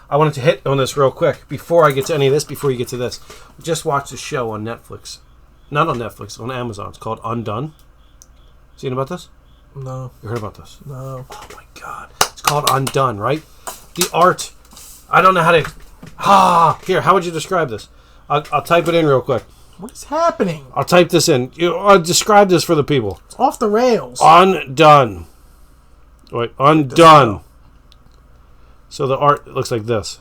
I wanted to hit on this real quick before I get to any of this, before you get to this. Just watched a show on Netflix. Not on Netflix, on Amazon. It's called Undone. Seen about this? No. You heard about this? No. Oh my God. It's called Undone, right? The art. I don't know how to... Here, how would you describe this? I'll type it in real quick. What is happening? I'll type this in. I'll describe this for the people. It's off the rails. Undone. Wait, Undone. So the art looks like this.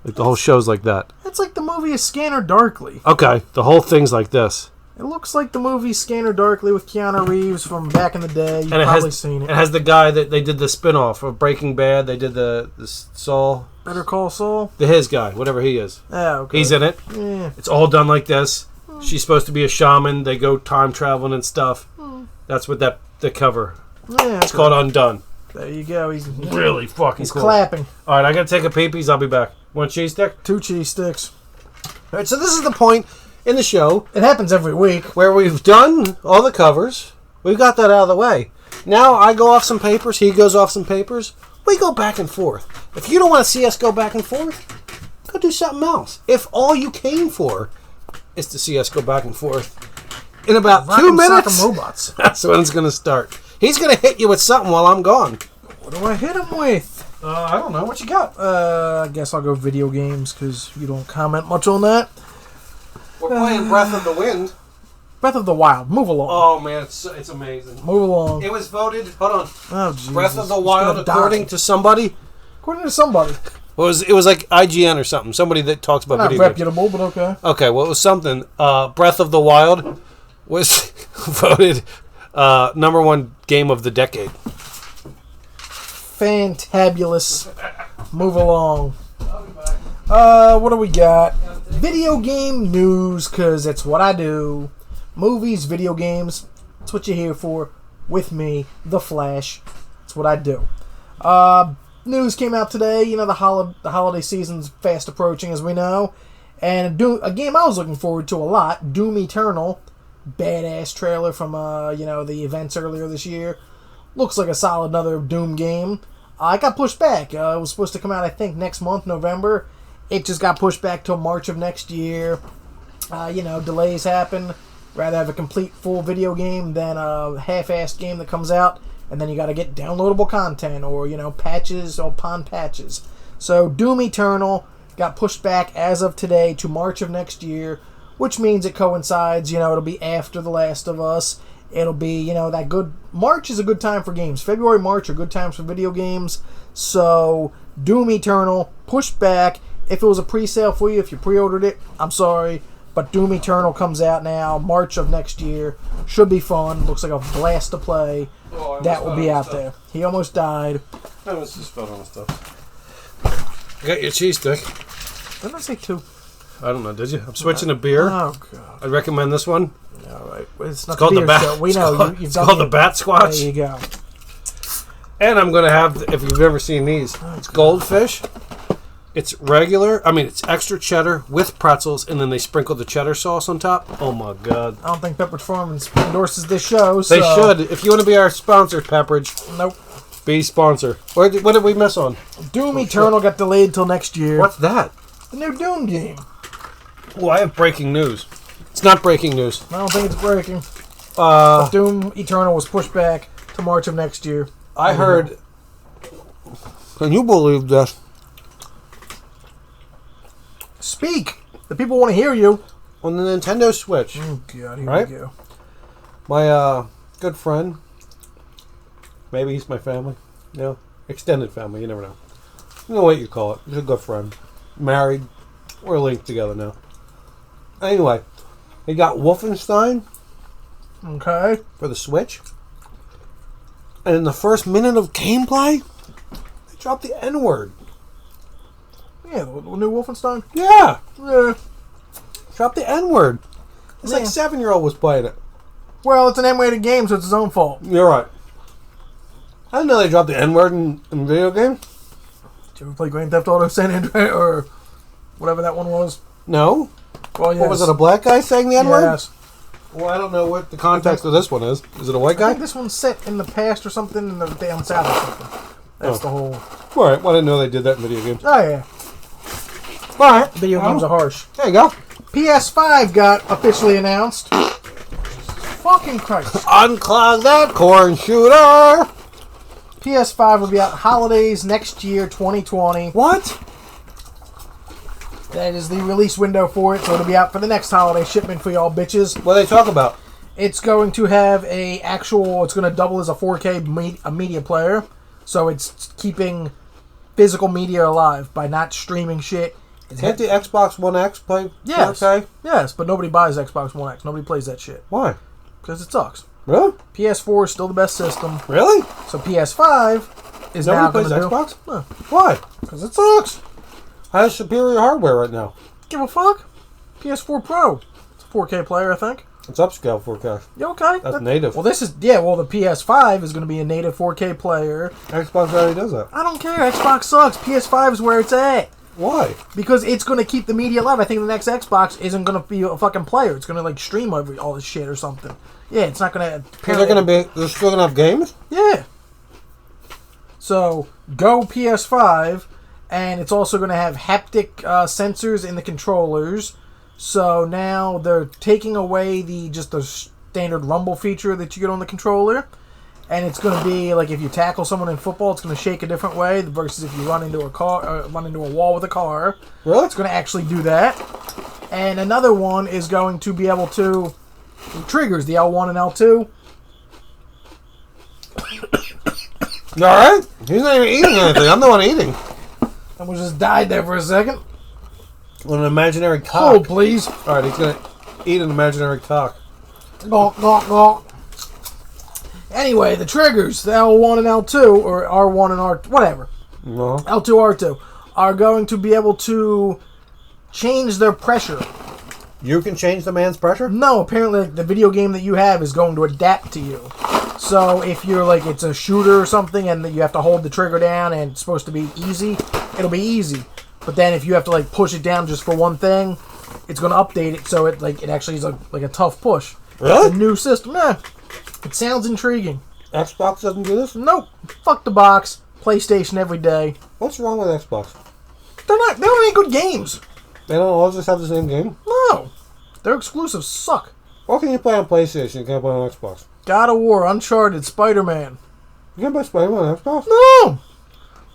Like the whole show's like that. It's like the movie A Scanner Darkly. Okay, the whole thing's like this. It looks like the movie Scanner Darkly with Keanu Reeves from back in the day. You've probably seen it. It has the guy that they did the spin-off of Breaking Bad. They did the Saul. Better Call Saul? His guy, whatever he is. Yeah, okay. He's in it. Yeah. It's all done like this. She's supposed to be a shaman. They go time traveling and stuff. That's what the cover. Yeah. It's called Undone. There you go. He's really fucking he's cool. Clapping. All right, I got to take a pee-pees. I'll be back. One cheese stick? 2 cheese sticks. All right, so this is the point in the show. It happens every week. Where we've done all the covers. We've got that out of the way. Now I go off some papers. He goes off some papers. We go back and forth. If you don't want to see us go back and forth, go do something else. If all you came for is to see us go back and forth, in about 2 minutes, robots. That's when it's going to start. He's going to hit you with something while I'm gone. What do I hit him with? I don't know. What you got? I guess I'll go video games because you don't comment much on that. We're playing Breath of the Wind. Breath of the Wild. Move along. Oh, man. It's amazing. Move along. It was voted... Hold on. Oh, Jesus. Breath of the Wild, according to somebody... According to somebody. It was like IGN or something. Somebody that talks about Not video games. reputable, but okay. Okay, well, it was something. Breath of the Wild was voted #1 game of the decade. Fantabulous. Move along. What do we got? Video game news, because it's what I do. Movies, video games. That's what you're here for. With me, The Flash. That's what I do. News came out today. You know, the holiday season's fast approaching, as we know. And a game I was looking forward to a lot, Doom Eternal. Badass trailer from, the events earlier this year. Looks like a solid another Doom game. It got pushed back. It was supposed to come out, I think, next month, November. It just got pushed back till March of next year. Delays happen. Rather have a complete full video game than a half-assed game that comes out, and then you got to get downloadable content or, patches upon patches. So Doom Eternal got pushed back as of today to March of next year, which means it coincides, it'll be after The Last of Us. It'll be, that good... March is a good time for games. February, March are good times for video games. So, Doom Eternal, pushed back. If it was a pre-sale for you, if you pre-ordered it, I'm sorry. But Doom Eternal comes out now, March of next year. Should be fun. Looks like a blast to play. That will be out there. He almost died. I almost just fell on the stuff. I got your cheese stick. Didn't I say 2? I don't know, did you? I'm switching to beer. Oh, God. I recommend this one. All right. It's not called the Bat. Show. We know. It's called the Bat Squatch. There you go. And I'm going to have, if you've ever seen these, it's Goldfish. It's regular. It's extra cheddar with pretzels, and then they sprinkle the cheddar sauce on top. Oh, my God. I don't think Pepperidge Farm endorses this show. They should. If you want to be our sponsor, Pepperidge. Nope. Be sponsor. What did we miss on? Doom Eternal got delayed till next year. What's that? The new Doom game. Oh, I have breaking news. It's not breaking news. I don't think it's breaking. But Doom Eternal was pushed back to March of next year. I heard... Can you believe this? Speak! The people want to hear you. On the Nintendo Switch. Oh, God, here right? we go. My good friend, maybe he's my family, extended family, you never know. You know what you call it. He's a good friend. Married. We're linked together now. Anyway, he got Wolfenstein. Okay. For the Switch. And in the first minute of gameplay, they dropped the N-word. Yeah, the new Wolfenstein? Yeah. Yeah. Dropped the N-word. It's like 7-year-old was playing it. Well, it's an M-rated game, so it's his own fault. You're right. I didn't know they dropped the N-word in video games. Did you ever play Grand Theft Auto San Andreas, or whatever that one was? No. Well, yes. What, was it a black guy saying the N-word? Yes. Well, I don't know what the context of this one is. Is it a white guy? I think this one's set in the past or something, in the down south or something. That's the whole... Alright, well, I didn't know they did that in video games. Oh, yeah. Alright. Video games are harsh. There you go. PS5 got officially announced. Fucking Christ. Unclog that corn shooter! PS5 will be out holidays next year, 2020. What? That is the release window for it, so it'll be out for the next holiday shipment for y'all bitches. What do they talk about? It's going to have it's going to double as a 4K media player. So it's keeping physical media alive by not streaming shit. Can't the Xbox One X play 4K? Yes, but nobody buys Xbox One X. Nobody plays that shit. Why? Because it sucks. Really? PS4 is still the best system. Really? So PS5 is now going to do... Nobody plays Xbox? No. Why? Because it sucks. Has superior hardware right now. Give a fuck. PS4 Pro. It's a 4K player, I think. It's upscale 4K. You okay? That's native. Well, the PS5 is going to be a native 4K player. Xbox already does that. I don't care. Xbox sucks. PS5 is where it's at. Why? Because it's going to keep the media alive. I think the next Xbox isn't going to be a fucking player. It's going to, like, stream all this shit or something. Yeah, it's not going to... They're still going to have games? Yeah. So, go PS5, and it's also going to have haptic sensors in the controllers. So now they're taking away the standard rumble feature that you get on the controller. And it's going to be like if you tackle someone in football, it's going to shake a different way versus if you run into a wall with a car. Really? It's going to actually do that. And another one is going to be able to triggers the L1 and L2. You alright? He's not even eating anything. I'm the one eating. Someone just died there for a second. On an imaginary cock. Hold, please. Alright, he's going to eat an imaginary cock. Gawk, gawk, gawk. Anyway, the triggers, the L1 and L2, or R1 and R... whatever. No. L2, R2, are going to be able to change their pressure. You can change the man's pressure? No, apparently the video game that you have is going to adapt to you. So if you're like, it's a shooter or something and you have to hold the trigger down and it's supposed to be easy, it'll be easy. But then if you have to like push it down just for one thing, it's going to update it so it actually is like a tough push. Really? It's a new system. Yeah. It sounds intriguing. Xbox doesn't do this? Nope. Fuck the box. PlayStation every day. What's wrong with Xbox? They don't have any good games. They don't all just have the same game? No. Their exclusives suck. What can you play on PlayStation you can't play on Xbox? God of War, Uncharted, Spider-Man. You can't play Spider-Man on Xbox? No.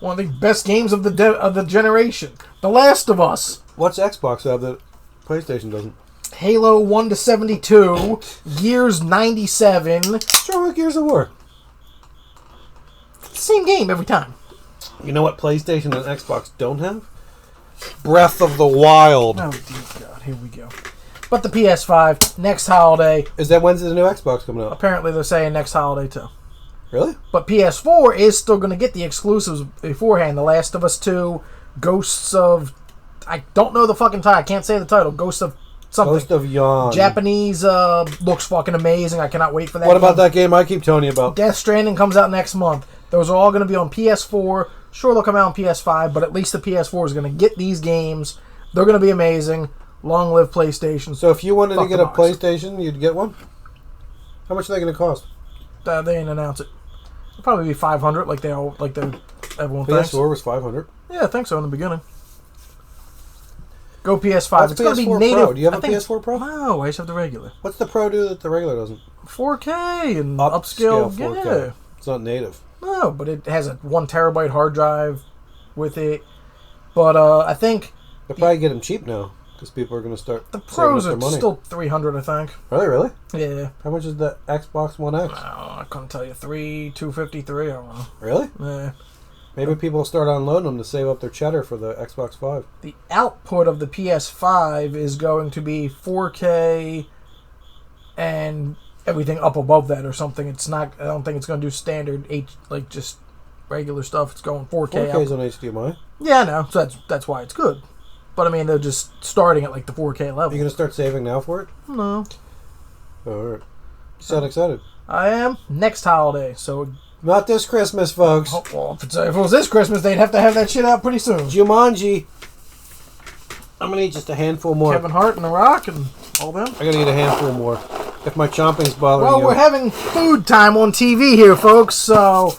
One of the best games of the generation. The Last of Us. What's Xbox have that PlayStation doesn't? Halo 1 to 72. Gears 97. What's wrong with Gears of War? Same game every time. You know what PlayStation and Xbox don't have? Breath of the Wild. Oh, dear God. Here we go. But the PS5, next holiday. Is that when's the new Xbox coming out? Apparently they're saying next holiday too. Really? But PS4 is still going to get the exclusives beforehand. The Last of Us 2, Ghosts of... I don't know the fucking title. I can't say the title. Ghosts of something. Ghost of Yawn. Japanese looks fucking amazing. I cannot wait for that. What about that game I keep telling you about? Death Stranding comes out next month. Those are all going to be on PS4. Sure, they'll come out on PS5, but at least the PS4 is going to get these games. They're going to be amazing. Long live PlayStation. So if you wanted to get a box. PlayStation, you'd get one? How much are they going to cost? They didn't announce it. It'll probably be $500, everyone thinks. PS4 was $500. Yeah, I think so in the beginning. Go PS5. It's going to be PS4 native. Pro. Do you have a PS4 Pro? No, I just have the regular. What's the Pro do that the regular doesn't? 4K and upscale. 4K. Yeah. It's not native. No, but it has a 1 terabyte hard drive with it. But I think They'll probably get them cheap now because people are going to start the Pros saving up are their money. still $300, I think. Are they really? Yeah. How much is the Xbox One X? I couldn't tell you. $253. I don't know. Really? Yeah. Maybe people will start unloading them to save up their cheddar for the Xbox 5. The output of the PS5 is going to be 4K and everything up above that or something. It's not. I don't think it's going to do standard just regular stuff. It's going 4K. 4K is on HDMI. Yeah, I know. So that's why it's good. But I mean, they're just starting at like the 4K level. Are you going to start saving now for it? No. Oh, all right. You sound excited. I am. Next holiday. So. Not this Christmas, folks. Oh, well, if it was this Christmas, they'd have to have that shit out pretty soon. Jumanji. I'm going to eat just a handful more. Kevin Hart and The Rock and all them. I got to eat a handful more. If my chomping's bothering Well, you. we're having food time on TV here, folks, so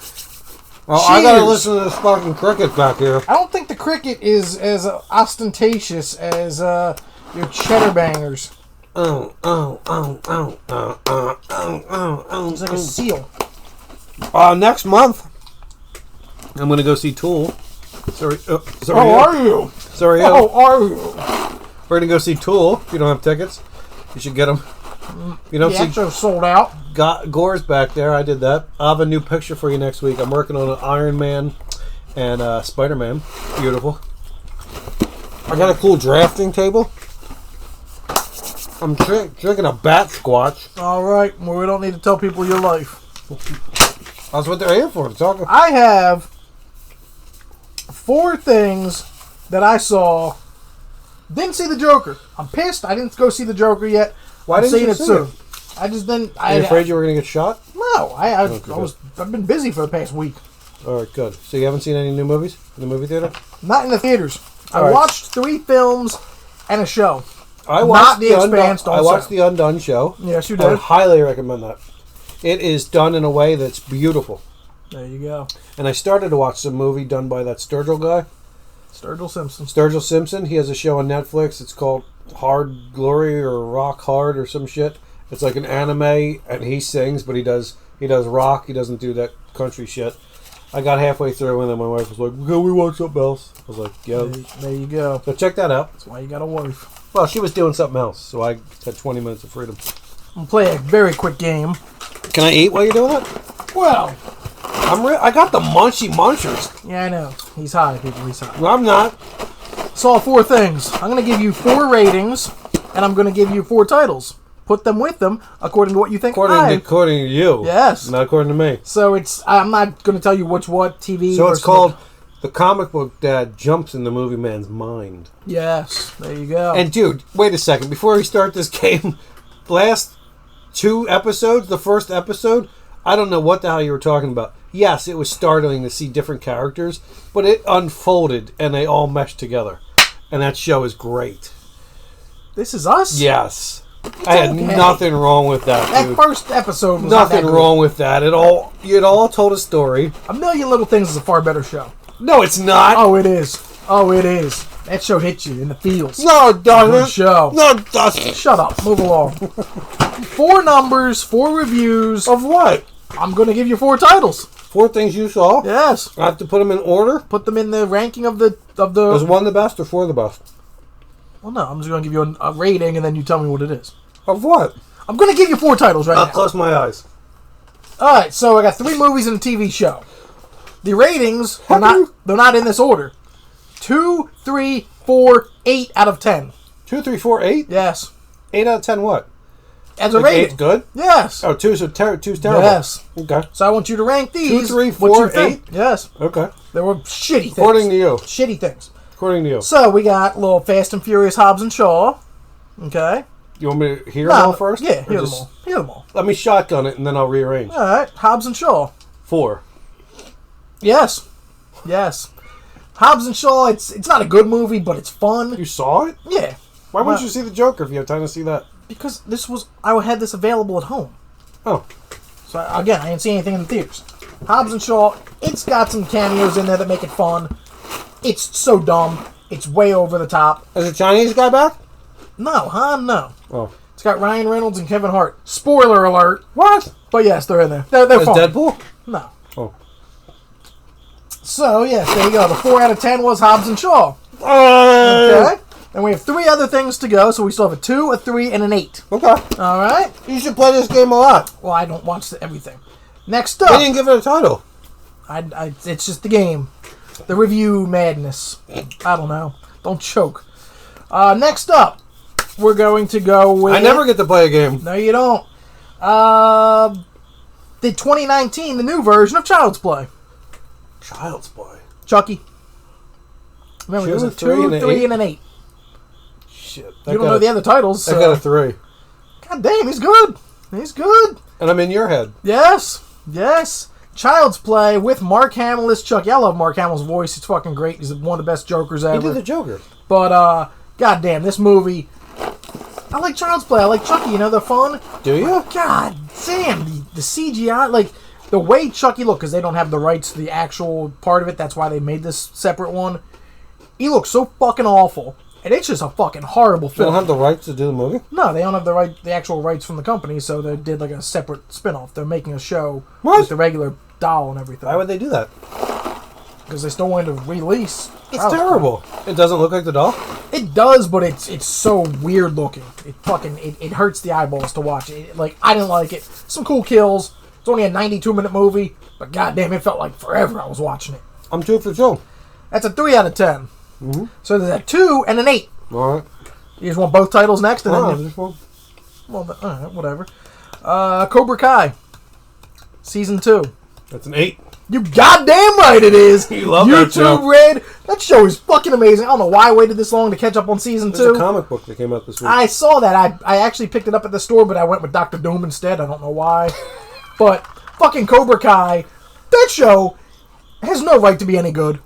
Well, I gotta listen to this fucking cricket back here. I don't think the cricket is as ostentatious as your cheddar bangers. It's like a seal. Next month, I'm gonna go see Tool. Sorry. How are you? Sorry. How are you? We're gonna go see Tool. If you don't have tickets, you should get them. You don't see show sold out. Gore's back there. I did that. I have a new picture for you next week. I'm working on an Iron Man and Spider-Man. Beautiful. I got a cool drafting table. I'm drinking a bat squatch. All right. Well, we don't need to tell people your life. That's what they're here for. I have 4 things that I saw. Didn't see the Joker. I'm pissed. I didn't go see the Joker yet. Why didn't you see it soon? I just didn't. Are you afraid you were going to get shot? No. I've been busy for the past week. All right, good. So you haven't seen any new movies in the movie theater? Not in the theaters. I right. watched 3 films and a show. I watched The Expanse. I watched the Undone show. Yes, you I did. would highly recommend that. It is done in a way that's beautiful. There you go. And I started to watch some movie done by that Sturgill guy. Sturgill Simpson. He has a show on Netflix. It's called Hard Glory or Rock Hard or some shit. It's like an anime, and he sings, but he does rock. He doesn't do that country shit. I got halfway through, and then my wife was like, "Can we watch something else?" I was like, "Yeah." There you go. So check that out. That's why you got a wife. Well, she was doing something else, so I had 20 minutes of freedom. I'm gonna play a very quick game. Can I eat while you're doing it? Well, I got the munchy munchers. yeah, I know. He's high, people. He's high. Well, I'm not. Saw 4 things. I'm gonna give you 4 ratings, and I'm gonna give you 4 titles. Put them with them according to what you think. According to you. Yes. Not according to me. So I'm not gonna tell you what TV. So it's called The Comic Book Dad Jumps in the Movie Man's Mind. Yes. There you go. And dude, wait a second. Before we start this game, last 2 episodes, the first episode, I don't know what the hell you were talking about. Yes, it was startling to see different characters, but it unfolded and they all meshed together. And that show is great. This is us? Yes. I had nothing wrong with that, dude. That first episode was nothing not that wrong with that. It all told a story. A Million Little Things is a far better show. No, it's not. Oh, it is. Oh, it is. That show hits you in the feels. No, it doesn't. Good show. No, it doesn't. Shut up. Move along. 4 numbers, 4 reviews. Of what? I'm going to give you 4 titles. 4 things you saw? Yes. I have to put them in order? Put them in the ranking of the... Is 1 the best or 4 the best? Well, no. I'm just going to give you a rating and then you tell me what it is. Of what? I'm going to give you 4 titles right now. I'll close my eyes. Alright, so I got 3 movies and a TV show. The ratings, they're not in this order. 2, 3, 4, 8 out of 10. 2, 3, 4, 8? Yes. 8 out of 10 what? As a rating. 8's good? Yes. Oh, 2's terrible? Yes. Okay. So I want you to rank these. 2, 3, 4, 8? Yes. Okay. They were shitty things. According to you. Shitty things. According to you. So we got a little Fast and Furious Hobbs and Shaw. Okay. You want me to hear them all first? Yeah, hear them all. Hear them all. Let me shotgun it and then I'll rearrange. Alright. Hobbs and Shaw. 4. Yes. Yes. Hobbs and Shaw, it's not a good movie, but it's fun. You saw it? Yeah. Why wouldn't you see the Joker if you have time to see that? Because I had this available at home. Oh. So again, I didn't see anything in the theaters. Hobbs and Shaw, it's got some cameos in there that make it fun. It's so dumb. It's way over the top. Is the Chinese guy back? No, no. Oh. It's got Ryan Reynolds and Kevin Hart. Spoiler alert. What? But yes, they're in there. They're Is fun. Deadpool? No. Oh. So, yes, there you go. The 4 out of 10 was Hobbs and Shaw. Okay. And we have 3 other things to go, so we still have a 2, a 3, and an 8. Okay. All right? You should play this game a lot. Well, I don't watch everything. Next up. You didn't give it a title. It's just the game. The review madness. I don't know. Don't choke. Next up, we're going to go with... I never get to play a game. No, you don't. The 2019, the new version of Child's Play. Child's Play. Chucky. Remember, there's a 2, 3, and an 8. Shit. You don't know the other titles. I got a 3. God damn, he's good. He's good. And I'm in your head. Yes. Yes. Child's Play with Mark Hamill as Chucky. I love Mark Hamill's voice. It's fucking great. He's one of the best Jokers ever. He did the Joker. But, goddamn, this movie... I like Child's Play. I like Chucky. You know, they're fun. Do you? God damn, the CGI, like, the way Chucky looked, because they don't have the rights to the actual part of it, that's why they made this separate one. He looks so fucking awful. And it's just a fucking horrible film. They don't have the rights to do the movie? No, they don't have the actual rights from the company, so they did like a separate spin-off. They're making a show with the regular doll and everything. Why would they do that? Because they still wanted to release. It's terrible. It doesn't look like the doll? It does, but it's so weird looking. It hurts the eyeballs to watch it. Like, I didn't like it. Some cool kills. It's only a 92-minute movie, but goddamn, it felt like forever I was watching it. I'm 2 for 2. That's a 3 out of 10. Mm-hmm. So there's a 2 and an 8. All right. You just want both titles next? And then just one. Well, all right, whatever. Cobra Kai. Season 2. That's an 8. You goddamn right it is. You love that show. YouTube Red. That show is fucking amazing. I don't know why I waited this long to catch up on season 2. There's a comic book that came out this week. I saw that. I actually picked it up at the store, but I went with Dr. Doom instead. I don't know why. But fucking Cobra Kai, that show has no right to be any good.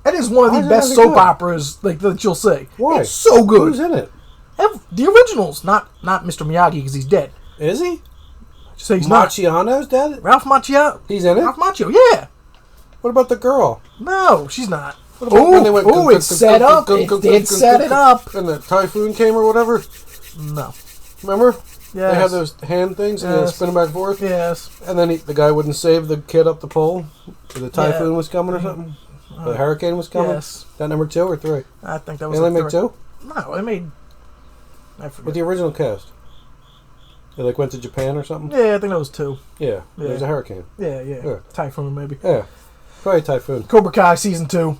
It is one of the best soap operas like that you'll see. Why? It's so good. Who's in it? The originals, not Mr. Miyagi because he's dead. Is he? So he's Macchiano's dead? Ralph Macchio. He's in it? Ralph Macchio, yeah. What about the girl? No, she's not. Oh, it's set up. It did set it up. And the typhoon came or whatever? No. Remember? Yes. They had those hand things and they spin them back and forth? Yes. And then the guy wouldn't save the kid up the pole? So the typhoon was coming or something? The hurricane was coming? Yes. That number 2 or 3? I think that was They only made 2? No, they made... I forget. With the original cast? They went to Japan or something? Yeah, I think that was 2. Yeah. There was a hurricane. Yeah. Typhoon, maybe. Yeah. Probably typhoon. Cobra Kai Season 2.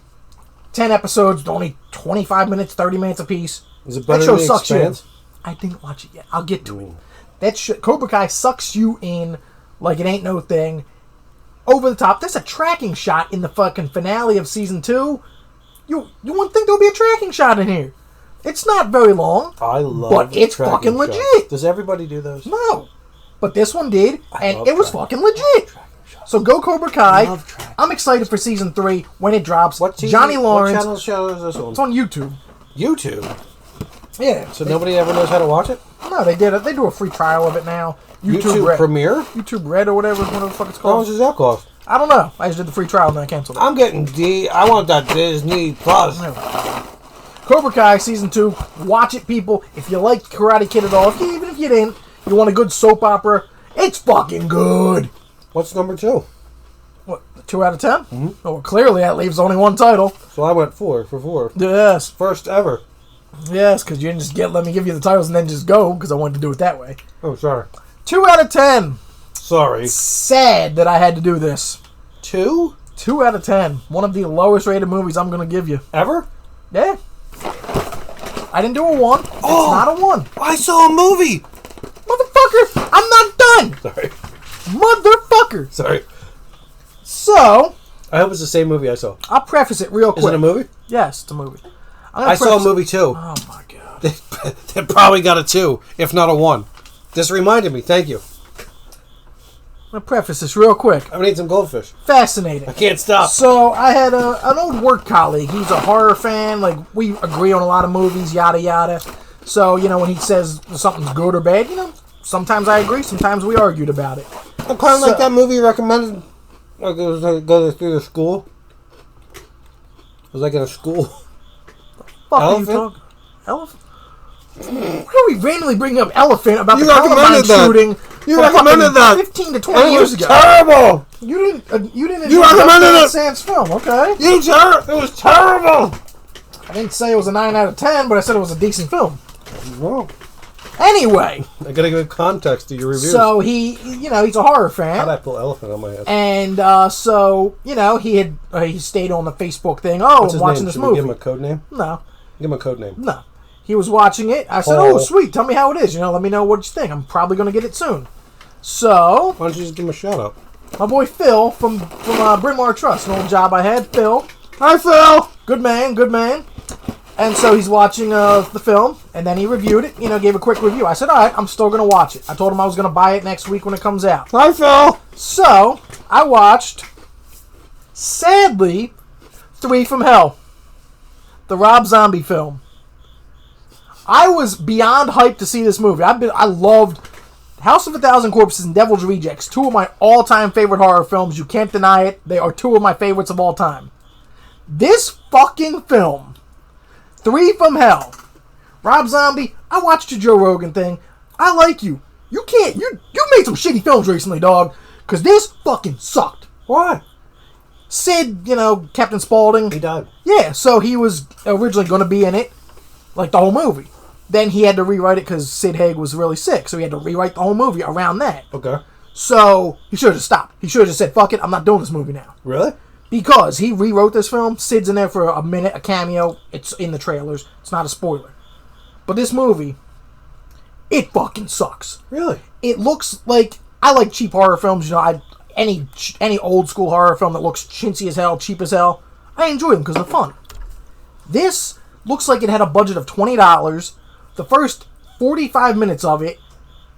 10 episodes, only 25 minutes, 30 minutes apiece. Is it better that show than The sucks Expanse? you in. I didn't watch it yet. I'll get to it. Cobra Kai sucks you in like it ain't no thing. Over the top. There's a tracking shot in the fucking finale of Season 2. You wouldn't think there would be a tracking shot in here. It's not very long. I love but it's fucking legit. Does everybody do those? No. But this one did, and it was fucking legit. So go Cobra Kai. I'm excited for Season 3 when it drops. What TV, Johnny Lawrence. What channel is this on? It's on YouTube. YouTube? Yeah. So nobody ever knows how to watch it? No, they did it. They do a free trial of it now. YouTube Red. Premiere? YouTube Red or whatever the fuck it's How called. much does that cost? I don't know. I just did the free trial and then I canceled it. I'm getting I want that Disney Plus. Cobra Kai Season 2. Watch it, people. If you like Karate Kid at all, even if you didn't, you want a good soap opera, it's fucking good. What's number 2? What, 2 out of 10? Mm-hmm. Oh, well, clearly that leaves only one title. So I went 4 for 4. Yes. First ever. Yes, because you didn't just let me give you the titles and then just go, because I wanted to do it that way. Oh, sorry. 2 out of 10. Sorry. Sad that I had to do this. 2? 2 out of 10. One of the lowest rated movies I'm going to give you. Ever? Yeah. I didn't do a 1. It's not a 1. I saw a movie! Motherfucker, I'm not done! Sorry. Motherfucker! Sorry. So, I hope it's the same movie I saw. I'll preface it real quick. Is it a movie? Yes, it's a movie. I saw a movie too. Oh my god. They probably got a 2, if not a 1. This reminded me, thank you. I'm going to preface this real quick. I'm gonna eat some goldfish. Fascinating. I can't stop. So, I had an old work colleague. He's a horror fan. Like, we agree on a lot of movies, yada yada. So, when he says something's good or bad, sometimes I agree, sometimes we argued about it. I'm kind of like that movie you recommended. Like it was like go through the school. It was like in a school. Fuck Elephant? are you talking? Elephant? Why are we randomly bringing up Elephant about You the Columbine shooting? You recommended that 15 to 20 years ago. Terrible. You didn't. You recommended it. Sans film, okay? It was terrible. I didn't say it was a 9 out of 10, but I said it was a decent film. No. Anyway, I gotta give context to your reviews. so he's a horror fan. How'd I pull elephant on my head? And so he stayed on the Facebook thing. Oh, What's I'm his watching name? this Should movie. we give him a code name? No, Give him a code name. no. He was watching it. I said, Paul. "Oh, sweet. Tell me how it is. Let me know what you think. I'm probably going to get it soon." So Why don't you just give him a shout out? my boy Phil from Bryn Mawr Trust, an old job I had. Phil, Hi, Phil. good man. And so he's watching the film, and then he reviewed it. Gave a quick review. I said, "All right, I'm still going to watch it." I told him I was going to buy it next week when it comes out. Hi, Phil. So I watched, sadly, 3 from Hell, the Rob Zombie film. I was beyond hyped to see this movie. I loved House of a Thousand Corpses and Devil's Rejects, two of my all-time favorite horror films. You can't deny it. They are two of my favorites of all time. This fucking film, Three from Hell. Rob Zombie, I watched your Joe Rogan thing. I like you. You made some shitty films recently, dog. Because this fucking sucked. Why? Sid, Captain Spaulding. He died. Yeah, so he was originally going to be in it, like the whole movie. Then he had to rewrite it because Sid Haig was really sick, so he had to rewrite the whole movie around that. Okay. So he should have just stopped. He should have just said, fuck it, I'm not doing this movie now. Really? Because he rewrote this film. Sid's in there for a minute, a cameo. It's in the trailers. It's not a spoiler. But this movie, it fucking sucks. Really? It looks like... I like cheap horror films. Any old school horror film that looks chintzy as hell, cheap as hell, I enjoy them because they're fun. This looks like it had a budget of $20. The first 45 minutes of it,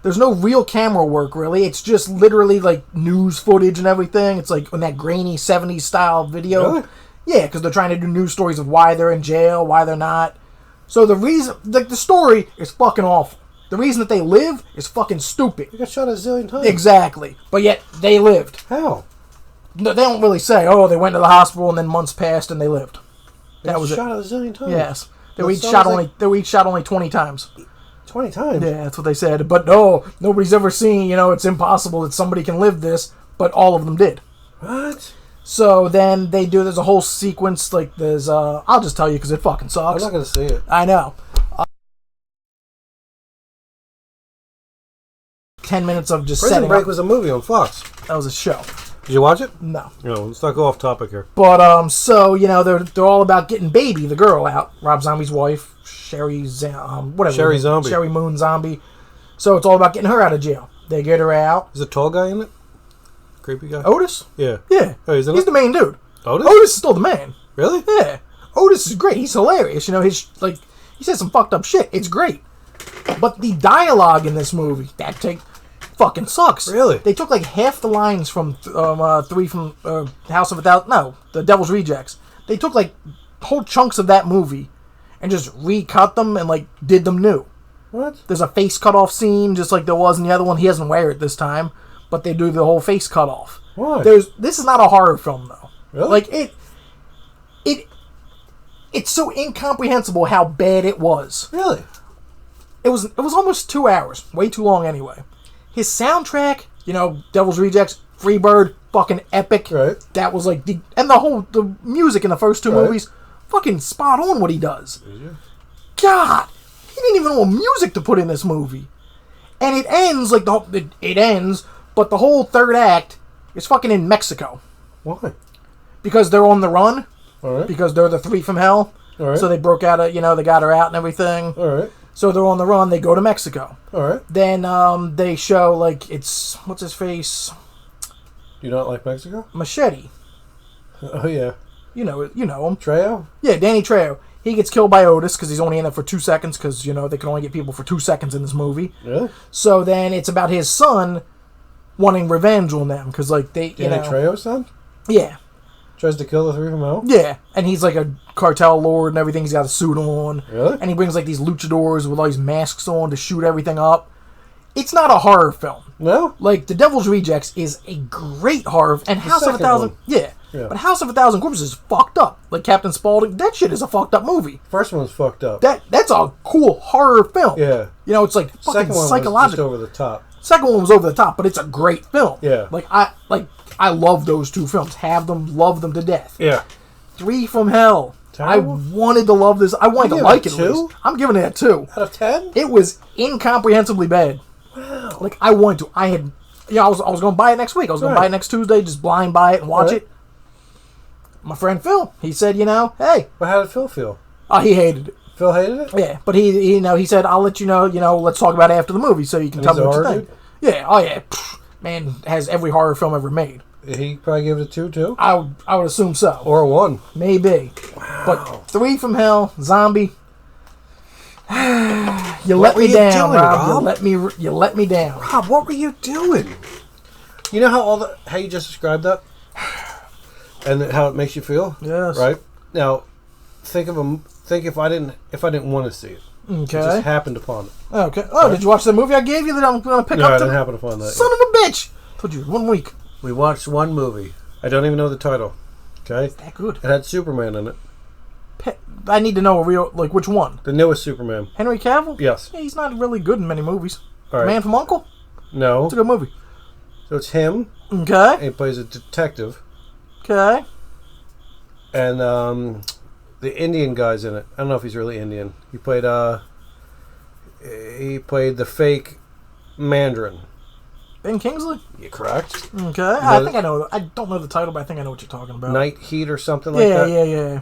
there's no real camera work, really. It's just literally, like, news footage and everything. It's, like, in that grainy 70s style video. Really? Yeah, because they're trying to do news stories of why they're in jail, why they're not. So the reason... the story is fucking awful. The reason that they live is fucking stupid. They got shot a zillion times. Exactly. But yet, they lived. How? No, they don't really say, they went to the hospital and then months passed and they lived. That was shot it. a zillion times. Yes. They were each shot only 20 times. 20 times? Yeah, that's what they said. But no, nobody's ever seen, it's impossible that somebody can live this, but all of them did. What? So then there's a whole sequence, like there's, I'll just tell you because it fucking sucks. I'm not going to see it. I know. 10 minutes of just Prison setting Break up. was a movie on Fox. That was a show. Did you watch it? No. No, let's not go off topic here. But, so, they're all about getting Baby, the girl, out. Rob Zombie's wife, Sherry Zombie. Sherry Moon Zombie. So it's all about getting her out of jail. They get her out. Is a tall guy in it? Creepy guy? Otis? Yeah. Yeah. Oh, he's the main dude. Otis? Otis is still the man. Really? Yeah. Otis is great. He's hilarious. He says some fucked up shit. It's great. But the dialogue in this movie, fucking sucks. Really? They took like half the lines from Three from House of a Thousand... No, the Devil's Rejects. They took like whole chunks of that movie and just recut them and like did them new. What? There's a face cut off scene just like there was in the other one. He doesn't wear it this time, but they do the whole face cut off. Why? This is not a horror film though. Really? Like it's so incomprehensible how bad it was. Really? It was almost 2 hours. Way too long anyway. His soundtrack, Devil's Rejects, Freebird, fucking epic. Right. That was like the music in the first two movies, fucking spot on what he does. God, he didn't even know what music to put in this movie. And it ends like it ends, but the whole third act is fucking in Mexico. Why? Because they're on the run. All right. Because they're the Three from Hell. All right. So they broke out they got her out and everything. All right. So they're on the run. They go to Mexico. All right. Then they show what's his face? Do you not like Mexico? Machete. Oh yeah. You know him. Trejo? Yeah, Danny Trejo. He gets killed by Otis because he's only in it for 2 seconds because they can only get people for 2 seconds in this movie. Really? So then it's about his son wanting revenge on them because Danny Trejo's son? Yeah. Tries to kill the Three from Hell? Yeah, and he's like a cartel lord and everything. He's got a suit on. Really? And he brings like these luchadors with all these masks on to shoot everything up. It's not a horror film. No? Like, The Devil's Rejects is a great horror... And House of a Thousand... Yeah. But House of a Thousand Corpses is fucked up. Like Captain Spaulding, that shit is a fucked up movie. First one's fucked up. That's a cool horror film. Yeah. It's like fucking Second one psychological. was just over the top. Second one was over the top, but it's a great film. Yeah. I love those two films. Have them, love them to death. Yeah. Three from Hell. Terrible? I wanted to love this. I wanted to like it. Two? At least. I'm giving it a 2 out of 10. It was incomprehensibly bad. Wow. Like I wanted to. I was going to buy it next week. I was going to buy it next Tuesday. Just blind buy it and watch it. My friend Phil, he said, hey. Well, how did Phil feel? He hated it. Phil hated it? Yeah, but he said, I'll let you know, let's talk about it after the movie so you can tell me what you think. Dude? Yeah, oh yeah. Man has every horror film ever made. He probably gave it a 2 too? I would assume so. Or a 1. Maybe. Wow. But Three from Hell, Zombie. You let me down, Rob. You let me down. Rob, what were you doing? You know how you just described that? And how it makes you feel? Yes. Right? Now, think if I didn't want to see it. Okay. I just happened upon it. Okay. Oh, did you watch the movie I gave you that I'm going to pick No, up? I didn't happen upon that. Son of a bitch! Told you, 1 week. We watched one movie. I don't even know the title. Okay? Is that good? It had Superman in it. I need to know which one? The newest Superman. Henry Cavill? Yes. Yeah, he's not really good in many movies. All right. Man from U.N.C.L.E.? No. It's a good movie. So it's him. Okay. And he plays a detective. Okay. And the Indian guy's in it. I don't know if he's really Indian. He played the fake Mandarin. Ben Kingsley? You correct? Okay. I think I know. I don't know the title, but I think I know what you're talking about. Night Heat or something like that? Yeah.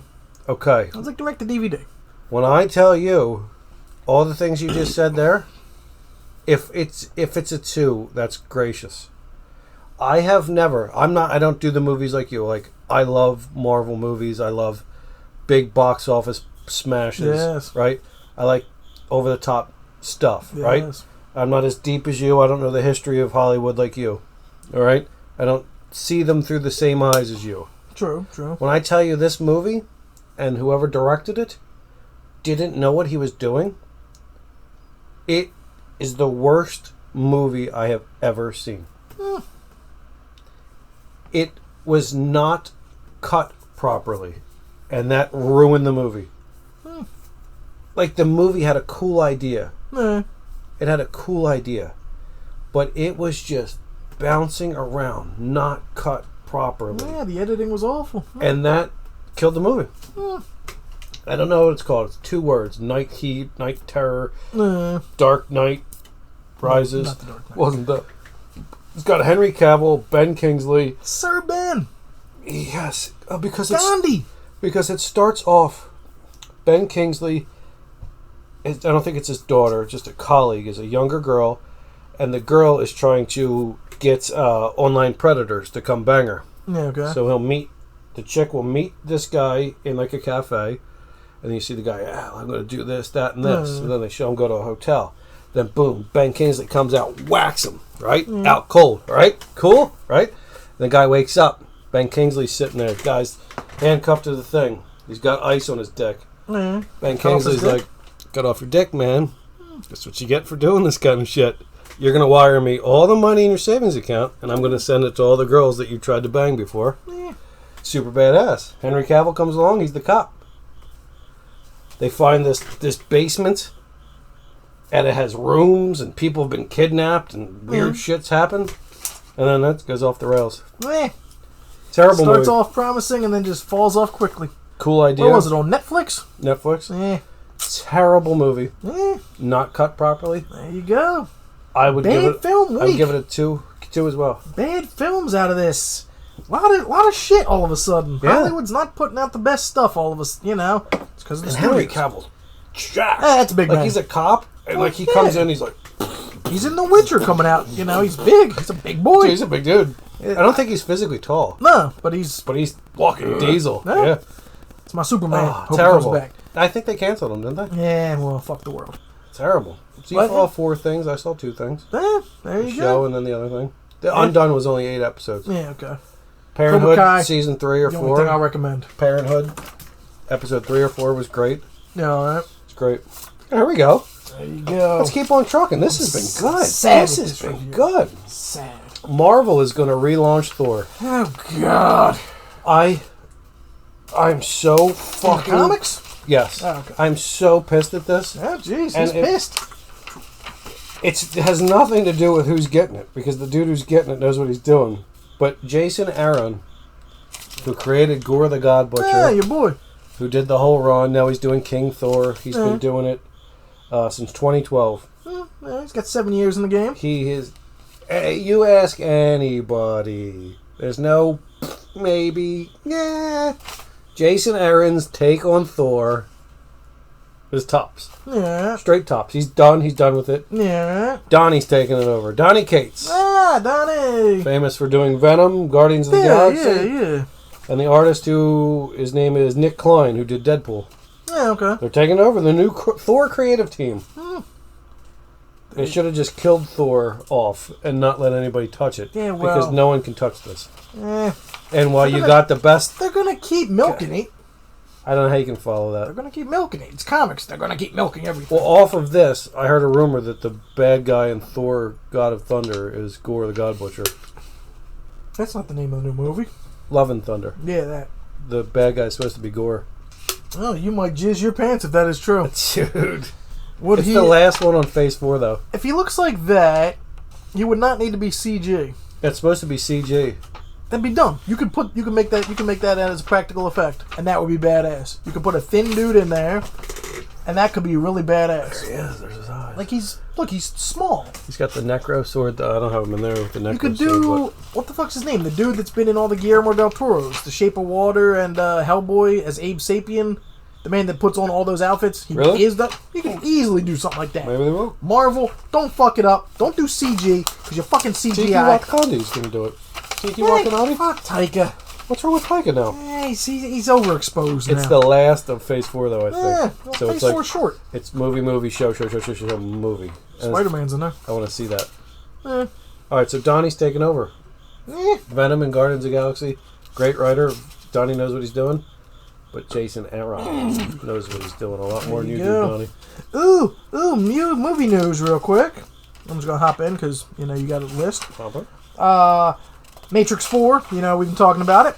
Okay. It was like direct to DVD. When I tell you all the things you just said there, if it's a 2, that's gracious. I don't do the movies like you. Like, I love Marvel movies. I love big box office smashes. Yes. Right? I like over the top stuff. Yes. Right? I'm not as deep as you. I don't know the history of Hollywood like you. All right? I don't see them through the same eyes as you. True. When I tell you this movie and whoever directed it didn't know what he was doing, it is the worst movie I have ever seen. It was not cut properly, and that ruined the movie. Like, the movie had a cool idea. It had a cool idea, but it was just bouncing around, not cut properly. Yeah, the editing was awful. And that killed the movie. I don't know what it's called. It's 2 words. Night Heat, Night Terror, Dark Knight Rises. Not the Dark Knight. Wasn't that? It's got Henry Cavill, Ben Kingsley. Sir Ben. Yes, because Gandhi. because it starts off. Ben Kingsley. I don't think it's his daughter. Just a colleague. Is a younger girl, and the girl is trying to get online predators to come bang her. Yeah. Okay. So the chick will meet this guy in like a cafe, and then you see the guy, I'm going to do this, that, and this. And then they show him go to a hotel. Then boom, Ben Kingsley comes out, whacks him, right? Out cold, right? Cool, right? And the guy wakes up. Ben Kingsley's sitting there. Guy's handcuffed to the thing. He's got ice on his dick. Ben Kingsley's like, cut off your dick, man. That's what you get for doing this kind of shit. You're going to wire me all the money in your savings account, and I'm going to send it to all the girls that you tried to bang before. Super badass. Henry Cavill comes along. He's the cop. They find this basement, and it has rooms, and people have been kidnapped, and weird shit's happened. And then that goes off the rails. Terrible movie. Starts off promising and then just falls off quickly. Cool idea. What was it, on Netflix? Netflix? Terrible movie. Not cut properly. There you go. I would give it a 2 as well. Bad films out of this. A lot of shit all of a sudden. Yeah. Hollywood's not putting out the best stuff all of us, It's because of the Henry studios. Cavill's jacked. That's a big man. He's a cop, and he comes in, he's like... He's in The Witcher coming out, He's big. He's a big boy. He's a big dude. I don't think he's physically tall. No, but he's walking diesel. Yeah. It's my Superman. Hope Terrible. he comes back. I think they canceled him, didn't they? Yeah, well, fuck the world. Terrible. So you saw 4 things. I saw 2 things. There you Show go. and then the other thing. The Undone was only 8 episodes. Yeah, okay. Parenthood, season 3 or The 4. only thing I recommend. Parenthood, episode 3 or 4 was great. Yeah, all right. It's great. Here we go. There you go. Let's keep on trucking. This has been good. Sad This has with been this good. Sad. Marvel is going to relaunch Thor. Oh, God. I'm so fucking... Comics? Yes. Oh, okay. I'm so pissed at this. Oh, jeez. And He's pissed. It has nothing to do with who's getting it, because the dude who's getting it knows what he's doing. But Jason Aaron, who created Gore the God Butcher... Yeah, your boy. Who did the whole run. Now he's doing King Thor. He's been doing it since 2012. Yeah, he's got 7 years in the game. He is... You ask anybody. There's no maybe. Yeah. Jason Aaron's take on Thor is tops. Yeah. Straight tops. He's done. He's done with it. Yeah. Donnie's taking it over. Donnie Cates. Ah, Donnie. Famous for doing Venom, Guardians of the Galaxy. Yeah. And the artist his name is Nick Klein, who did Deadpool. Yeah, okay. They're taking over the new Thor creative team. They should have just killed Thor off and not let anybody touch it. Yeah, well, because no one can touch this. Eh. And while you got the best... They're going to keep milking it. I don't know how you can follow They're that. going to keep milking it. It's comics. They're going to keep milking everything. Well, off of this, I heard a rumor that the bad guy in Thor: God of Thunder is Gore the God Butcher. That's not the name of the new movie. Love and Thunder. Yeah, that. The bad guy's supposed to be Gore. Oh, you might jizz your pants if that is true. Dude. Would It's he, the last one on Phase 4, though. if he looks like that, he would not need to be CG. It's supposed to be CG. That'd be dumb. You could make that as a practical effect, and that would be badass. You could put a thin dude in there, and that could be really badass. There he is. There's his eyes. Like he's small. He's got the Necro sword. I don't have him in there with the Necro You could sword. do what the fuck's his name? The dude that's been in all the Guillermo del Toro's, The Shape of Water and Hellboy as Abe Sapien, the man that puts on all those outfits. He Really? is that. You can easily do something like that. Maybe they will. Marvel, don't fuck it up. Don't do CG because you're fucking Tiki CGI. Wakandi's going to do it. Tiki Hey, Wakanadi? fuck Taika. What's wrong with Taika now? He's overexposed now. It's the last of Phase 4, though, I think. Well, So Phase it's like 4 short. it's movie, show, movie. And Spider-Man's in there. I want to see that. Eh. All right, so Donnie's taking over. Venom and Guardians of the Galaxy. Great writer. Donnie knows what he's doing. But Jason Aaron knows what he's doing a lot more than you do, Donnie. Movie news real quick. I'm just going to hop in because, you got a list. Papa? Matrix 4, we've been talking about it.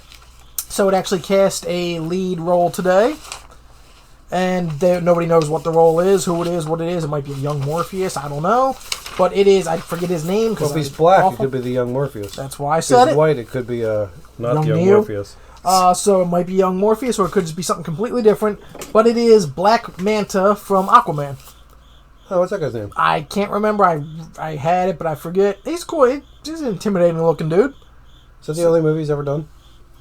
So it actually cast a lead role today. And nobody knows what the role is, who it is, what it is. It might be a young Morpheus, I don't know. But it is, I forget his name. Well, if he's black, it could be the young Morpheus. That's why I If said he's it. white, it could be not young Neo. Morpheus. So it might be young Morpheus, or it could just be something completely different. But it is Black Manta from Aquaman. Oh, what's that guy's name? I can't remember. I had it, but I forget. He's cool. He's an intimidating looking dude. Is that the only movie he's ever done?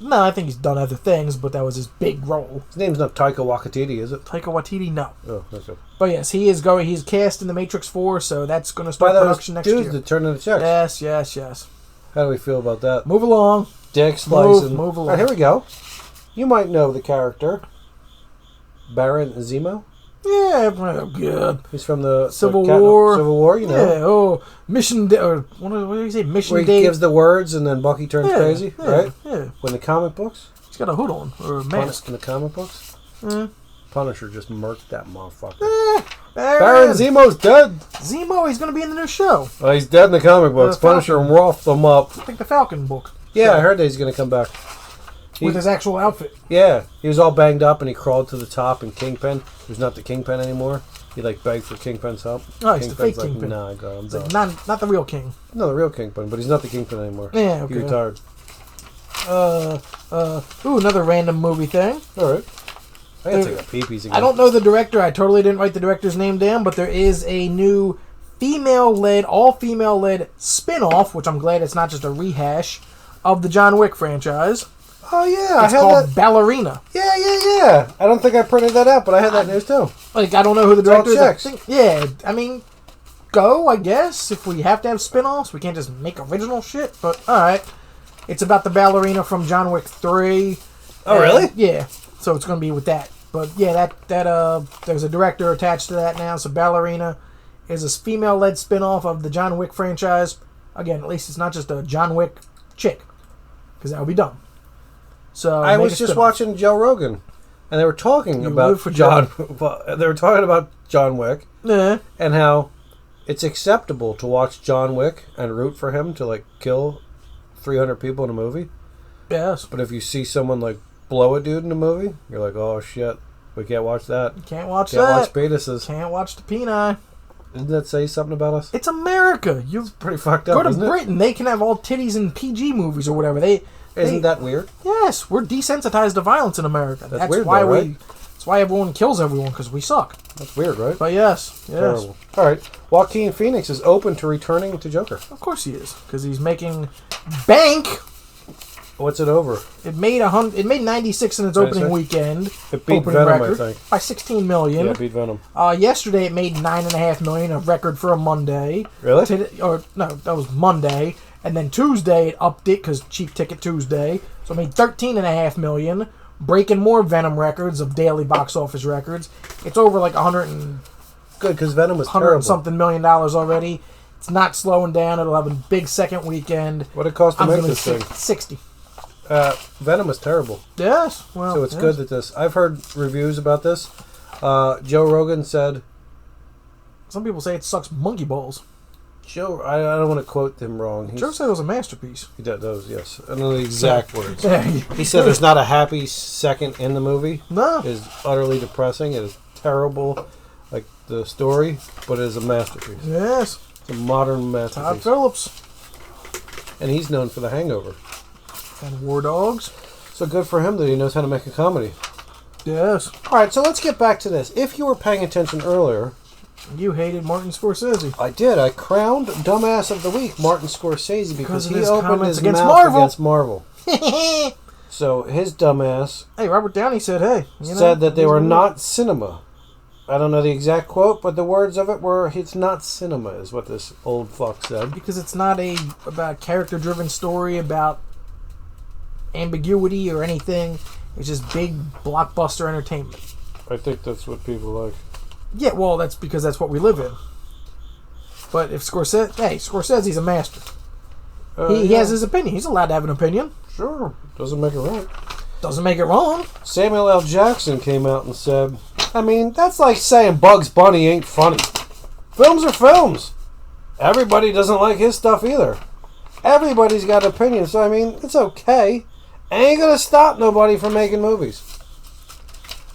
No, I think he's done other things, but that was his big role. His name's not Taika Waititi, is it? Taika Waititi, no. Oh, that's good. But yes, he's cast in the Matrix 4, so that's going to start By those production next dudes year. that turn in the checks. Yes. How do we feel about that? Move along. Dick slicing. Move along. All right, here we go. You might know the character. Baron Zemo. Yeah, well, good. He's from the Civil War. Civil War, you know. Yeah, or what do you say? Mission Where he Day. gives the words and then Bucky turns crazy, right? Yeah. When the comic books. He's got a hood on, or a mask. In the comic books. Punisher just murked that motherfucker. Baron Zemo's dead. Zemo, he's going to be in the new show. Well, he's dead in the comic books. Punisher roughed them up. I think the Falcon book. Yeah, I heard that he's going to come back. With his actual outfit. Yeah, he was all banged up and he crawled to the top and Kingpin, who's not the Kingpin anymore, he begged for Kingpin's help. Oh, he's the fake Kingpin's Kingpin. Nah, God, I'm It's done. like not the real king. No, the real Kingpin, but he's not the Kingpin anymore. Yeah, okay. He retired. Another random movie thing. All right. I gotta take a peepees again. I don't know the director. I totally didn't write the director's name down, but there is a new all female-led spin-off, which I'm glad it's not just a rehash, of the John Wick franchise. Oh, yeah. It's I had called that. Ballerina. Yeah. I don't think I printed that out, but I had that news too. Like, I don't know who the It's all director is. checks. I mean, go, I guess. If we have to have spin-offs, we can't just make original shit, but alright. It's about the ballerina from John Wick 3. Oh, really? Yeah. So it's going to be with that. But yeah, there's a director attached to that now. So Ballerina is a female-led spin-off of the John Wick franchise. Again, at least it's not just a John Wick chick, because that would be dumb. So I was just watching Joe Rogan, and they were talking about they were talking about John Wick and how it's acceptable to watch John Wick and root for him to kill 300 people in a movie. Yes. But if you see someone blow a dude in a movie, you're like, oh shit, we can't watch that. Can't watch Can't that. watch penises. Can't watch the peni. Doesn't that say something about us? It's America. It's pretty fucked up. Go to isn't Britain. They can have all titties in PG movies or whatever. Isn't that weird? Yes, we're desensitized to violence in America. That's weird, why though, right? That's why everyone kills everyone, because we suck. That's weird, right? But yes. Terrible. All right. Joaquin Phoenix is open to returning to Joker. Of course he is, because he's making bank. What's it over? It made 96 in its opening weekend. It beat opening Venom, record, I think. by 16 million. Yeah, it beat Venom. Yesterday it made 9.5 million, a record for a Monday. Really? That was Monday. And then Tuesday it upped it because cheap ticket Tuesday. So it made 13.5 million, breaking more Venom records of daily box office records. It's over 100 Good, because Venom was terrible. something $100 million already. It's not slowing down. It'll have a big second weekend. What did it cost to make this thing? 60. Venom was terrible. Yes. Well, So it's good that this... I've heard reviews about this. Joe Rogan said... Some people say it sucks monkey balls. Joe... I don't want to quote him wrong. Joe said it was a masterpiece. He does, yes. I don't know the exact words. Yeah, He said there's not a happy second in the movie. No. It is utterly depressing. It is terrible, like the story, but it is a masterpiece. Yes. It's a modern masterpiece. Todd Phillips. And he's known for The Hangover. And War Dogs. So good for him that he knows how to make a comedy. Yes. All right, so let's get back to this. If you were paying attention earlier... You hated Martin Scorsese. I did. I crowned Dumbass of the Week Martin Scorsese because of he his opened his comments mouth against Marvel. So his dumbass Hey, Robert Downey said, hey. said that they were not cinema. I don't know the exact quote, but the words of it were, it's not cinema, is what this old fuck said. Because it's not about character-driven story, about ambiguity or anything. It's just big blockbuster entertainment. I think that's what people like. Yeah, well, that's because that's what we live in. But if Scorsese's a master. He has his opinion. He's allowed to have an opinion. Sure. Doesn't make it right. Doesn't make it wrong. Samuel L. Jackson came out and said, I mean, that's like saying Bugs Bunny ain't funny. Films are films. Everybody doesn't like his stuff either. Everybody's got opinions, so I mean, it's okay. Ain't gonna stop nobody from making movies.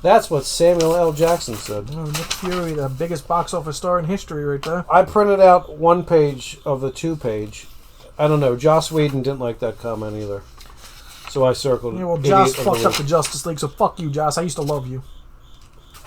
That's what Samuel L. Jackson said. Oh, Nick Fury, the biggest box office star in history right there. I printed out one page of the 2-page. I don't know. Joss Whedon didn't like that comment either. So I circled it. Yeah, well, Joss fucked up the Justice League, so fuck you, Joss. I used to love you.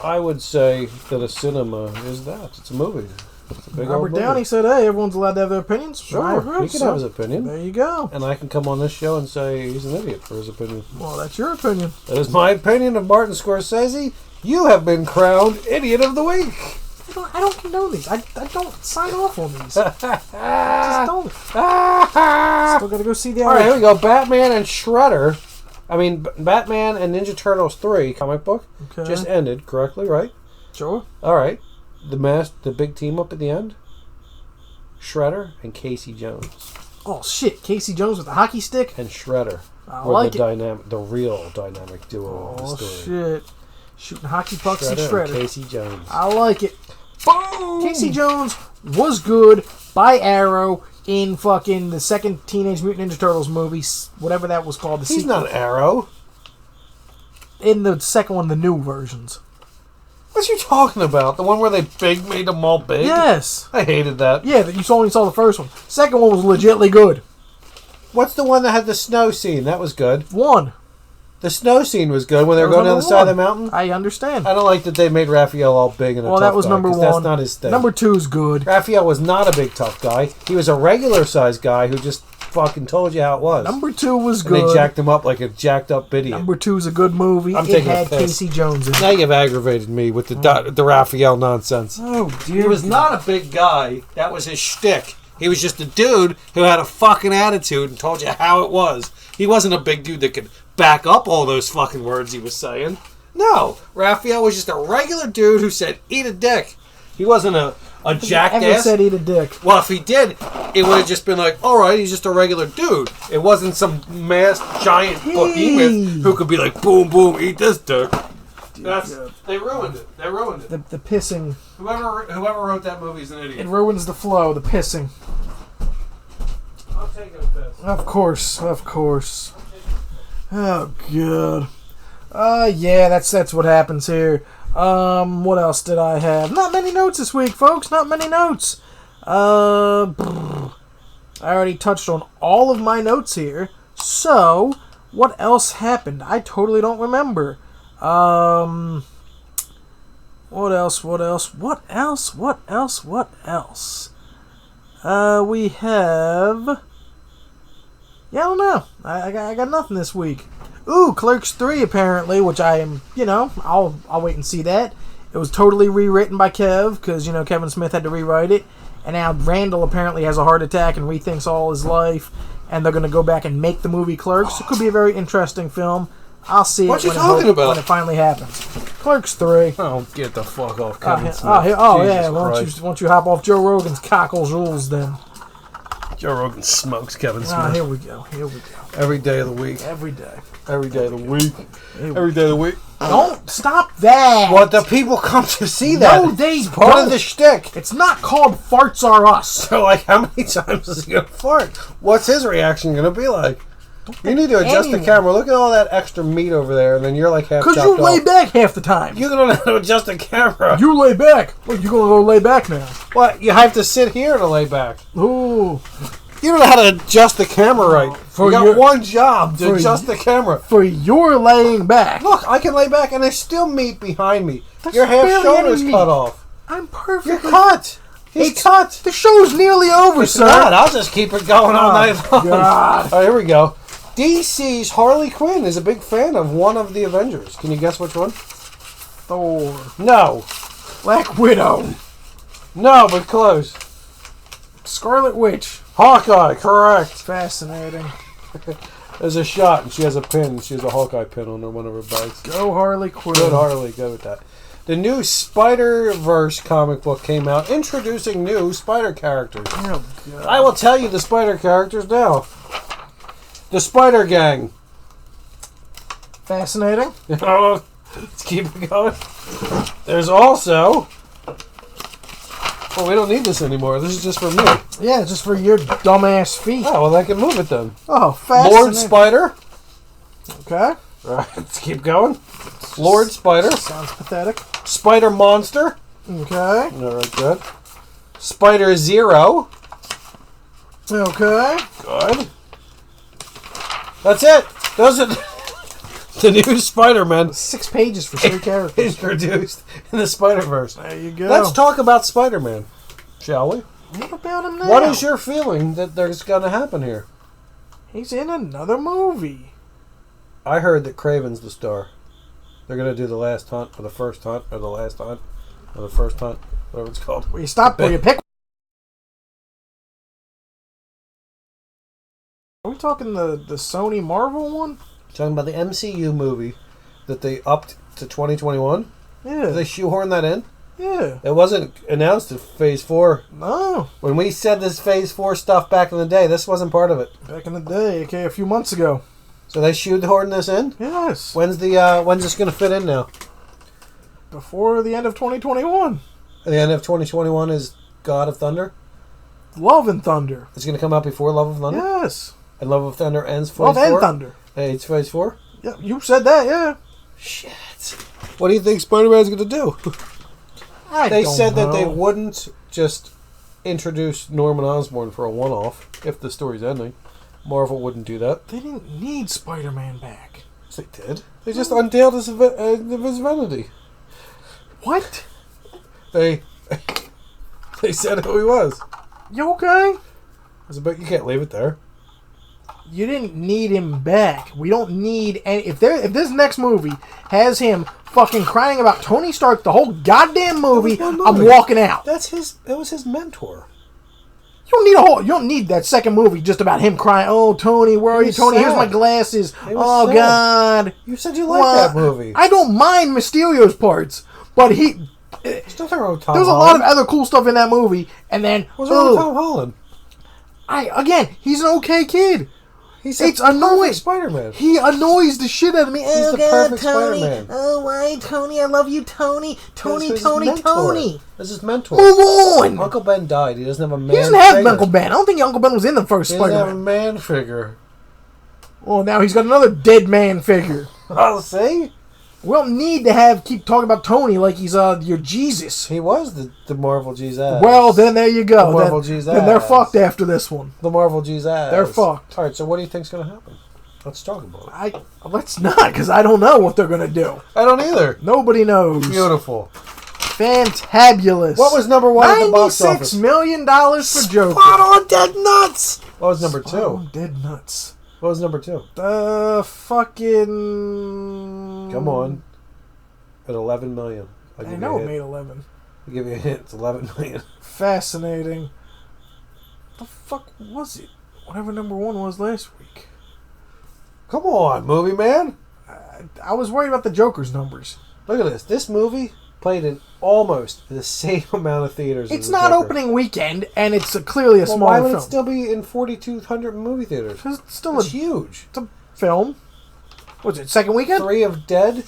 I would say that a cinema is that. It's a movie. It's a big Robert Downey said, hey, everyone's allowed to have their opinions. Sure, he can have his opinion. There you go. And I can come on this show and say he's an idiot for his opinion. Well, that's your opinion. That is my opinion of Martin Scorsese. You have been crowned Idiot of the Week. I don't condone these. I don't sign off on these. I just don't. Still gotta go see the... All right, here we go. Batman and Shredder. Batman and Ninja Turtles 3 comic book just ended correctly, right? Sure. All right. The big team up at the end. Shredder and Casey Jones. Oh shit! Casey Jones with the hockey stick and Shredder. I like the real dynamic duo of the story. Oh shit! Shooting hockey pucks and Shredder. And Casey Jones. I like it. Boom! Casey Jones was good by Arrow in fucking the second Teenage Mutant Ninja Turtles movie, whatever that was called. He's not Arrow. In the second one, the new versions. What you talking about? The one where they made them all big? Yes. I hated that. Yeah, that you only saw the first one. Second one was legitly good. What's the one that had the snow scene? That was good. One. The snow scene was good when they were going down the side of the mountain. I understand. I don't like that they made Raphael all big and a tough guy. Well, that was number one. That's not his thing. Number 2's good. Raphael was not a big tough guy. He was a regular sized guy who just fucking told you how it was. Number 2 was and good. They jacked him up like a jacked up idiot. Number 2's a good movie. It had Casey Jones in it. Now you've aggravated me with the Raphael nonsense. Oh, dear. He was not a big guy. That was his shtick. He was just a dude who had a fucking attitude and told you how it was. He wasn't a big dude that could back up all those fucking words he was saying. No. Raphael was just a regular dude who said, eat a dick. He wasn't a jackass. Ever said eat a dick. Well, if he did, it would have just been like, alright, he's just a regular dude. It wasn't some masked giant behemoth who could be like, boom, boom, eat this dick. They ruined it. They ruined it. The pissing. Whoever wrote that movie is an idiot. It ruins the flow, the pissing. I'm taking a piss. Of course. Oh, God. Yeah, that's what happens here. What else did I have? Not many notes this week, folks. Not many notes. I already touched on all of my notes here. So, what else happened? I totally don't remember. What else? We have... Yeah, I don't know. I got nothing this week. Ooh, Clerks 3 apparently, which I am, I'll wait and see that. It was totally rewritten by Kev, because, Kevin Smith had to rewrite it. And now Randall apparently has a heart attack and rethinks all his life. And they're going to go back and make the movie Clerks. It could be a very interesting film. I'll see it when it finally happens. Clerks 3. Oh, get the fuck off Kevin Smith. Yeah. Why don't you hop off Joe Rogan's cockles rules then? Joe Rogan smokes Kevin Smith. Ah, here we go. Every day of the week. Every day. Every day of the week. Every day of the week. Don't stop that. What, the people come to see that? No, they it's part don't. of the shtick. It's not called Farts Are Us. So, like, how many times is he going to fart? What's his reaction going to be like? You need to adjust the camera. Look at all that extra meat over there, and then you're like half chopped off. Because you lay back half the time. You don't know how to adjust the camera. You lay back. Well, you're going to go lay back now. What? You have to sit here to lay back. Ooh. You don't know how to adjust the camera right. You got one job to adjust the camera. For your laying back. Look, I can lay back, and there's still meat behind me. Your half shoulder's cut off. I'm perfect. You're cut. He's cut. The show's nearly over, It's sir. not. I'll just keep it going all night long. God. All right, here we go. DC's Harley Quinn is a big fan of one of the Avengers. Can you guess which one? Thor. No. Black Widow. No, but close. Scarlet Witch. Hawkeye, correct. Fascinating. There's a shot, and she has a pin. She has a Hawkeye pin on one of her bags. Go Harley Quinn. Good Harley, go with that. The new Spider-Verse comic book came out, introducing new Spider characters. Oh, God. I will tell you the Spider characters now. The Spider Gang. Fascinating. Let's keep it going. There's also... Well, we don't need this anymore. This is just for me. Yeah, just for your dumbass feet. Oh, well, I can move it then. Oh, fascinating. Lord Spider. Okay. All right, let's keep going. Lord Spider. Sounds pathetic. Spider Monster. Okay. All right, good. Spider Zero. Okay. Good. That's it. Those are the new Spider-Man 6 pages for 3 characters. introduced in the Spider-Verse. There you go. Let's talk about Spider-Man, shall we? What about him now? What is your feeling that there's going to happen here? He's in another movie. I heard that Craven's the star. They're going to do the last hunt, or the first hunt, or the last hunt, or the first hunt, whatever it's called. Will you stop? Will you pick? Are we talking the Sony Marvel one? Talking about the MCU movie that they upped to 2021. Yeah. Did they shoehorn that in? Yeah. It wasn't announced at Phase 4. No. When we said this Phase 4 stuff back in the day, this wasn't part of it. Back in the day, okay, a few months ago. So they shoehorned this in? Yes. When's this going to fit in now? Before the end of 2021. At the end of 2021 is God of Thunder? Love and Thunder. It's going to come out before Love of Thunder? Yes. And Love of Thunder ends Phase 4? Love and Thunder. Hey, it's Phase 4? Yeah, you said that, yeah. Shit. What do you think Spider-Man's going to do? They said know. that they wouldn't just introduce Norman Osborn for a one-off if the story's ending. Marvel wouldn't do that. They didn't need Spider-Man back. Yes, they did. They just unveiled his vanity. What? They said who he was. You okay? I said, but you can't leave it there. You didn't need him back. We don't need any. If this next movie has him fucking crying about Tony Stark the whole goddamn movie, I'm walking out. That was his mentor. You don't need that second movie just about him crying. Oh, Tony, where are you, Tony? sad. Here's my glasses. Oh sad. God. You said you liked that movie. I don't mind Mysterio's parts, but There's nothing wrong with Tom there's a lot of other cool stuff in that movie, and then What's wrong with Tom Holland? He's an okay kid. It's annoying. Spider-Man. He annoys the shit out of me. He's the perfect Spider-Man. Oh, why, Tony? I love you, Tony. Tony. This is his mentor. Move on. Uncle Ben died. He doesn't have a man. He doesn't have Uncle Ben. I don't think Uncle Ben was in the first He doesn't have a Spider-Man. man figure. Well, now he's got another dead man figure. Oh, see? We don't need to keep talking about Tony like he's your Jesus. He was the Marvel Jesus. Well, then there you go. The Marvel Jesus. Then they're fucked after this one. The Marvel Jesus. They're fucked. All right, so what do you think's going to happen? Let's talk about it. Let's not, because I don't know what they're going to do. I don't either. Nobody knows. Beautiful. Fantabulous. What was number one at the box office? $96 million for Joker. Spot on, dead nuts. What was number two? Oh, dead nuts. What was number two? Fucking... Come on. At 11 million. I know it made 11. I'll give you a hint. It's 11 million. Fascinating. The fuck was it? Whatever number one was last week. Come on, movie man. I was worried about the Joker's numbers. Look at this. This movie played in almost the same amount of theaters. It's as not Joker. opening weekend, and it's clearly a Well, smaller why would film. it still be in 4,200 movie theaters? It's still It's huge. It's a film. What's it, second weekend? 3 of Dead